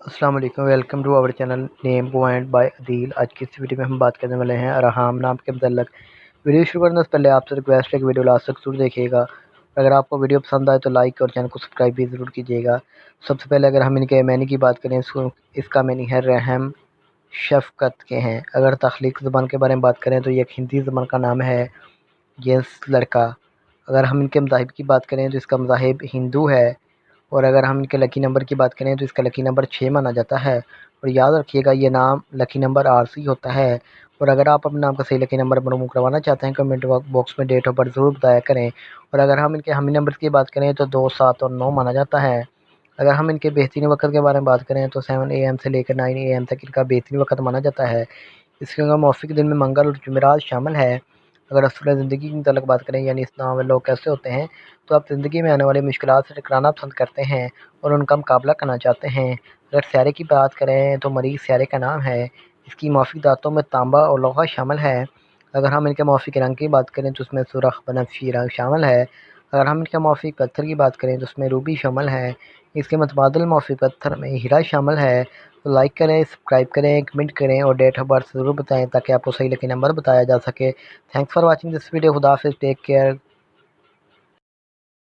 अस्सलाम वालेकुम, welcome to our channel name point by Adeel. आज की इस वीडियो में हम बात करने वाले हैं अरहाम नाम के मतलब। वीडियो शुरू करने से पहले आपसे रिक्वेस्ट है कि वीडियो लास्ट तक जरूर देखिएगा। अगर आपको वीडियो पसंद आए तो लाइक और चैनल को सब्सक्राइब भी ज़रूर कीजिएगा। सबसे पहले अगर हम इनके मैनी की बात करें, इसका मैनी है रहम शफ़क़त के हैं। अगर तख्लीक ज़बान के बारे में बात करें तो ये एक हिंदी ज़बान का नाम है, ये लड़का। अगर हम इनके मज़ाहिब की बात करें तो इसका मज़ाहिब हिंदू है। और अगर हम इनके लकी नंबर की बात करें तो इसका लकी नंबर 6 माना जाता है। और याद रखिएगा ये नाम लकी नंबर आरसी होता है। और अगर आप अपने नाम का सही लकी नंबर प्रमोट करवाना चाहते हैं, कमेंट बॉक्स में डेट ऑफ बर्थ ज़रूर बताया करें। और अगर हम इनके हामी नंबर की बात करें तो 2, 7 और 9 माना जाता है। अगर हम इनके बेहतरीन वक्त के बारे में बात करें तो 7 AM से लेकर 9 AM तक इनका बेहतरीन वक्त माना जाता है। इसके अलावा मौफिक दिन में मंगल और जुमेरात शामिल है। अगर असल ज़िंदगी के मुताल्लिक़ बात करें, यानी इस नाम में लोग कैसे होते हैं, तो आप ज़िंदगी में आने वाली मुश्किलात से टकराना पसंद करते हैं और उनका मुकाबला करना चाहते हैं। अगर स्यारे की बात करें तो मरीज़ स्यारे का नाम है। इसकी मौफिक धातों में तांबा और लोहा शामिल है। अगर हम इनके मौफिक रंग की बात करें तो उसमें सुरख बनफशी रंग शामिल है। अगर हम इनके मौफिक पत्थर की बात करें तो उसमें रूबी शामिल है। इसके मुतबादिल मौफिक पत्थर में हीरा शामिल है। तो लाइक करें, सब्सक्राइब करें, कमेंट करें और डेट ऑफ बर्थ ज़रूर बताएं ताकि आपको सही लकी नंबर बताया जा सके। Thanks for watching this video. खुदा हाफिज़, टेक केयर।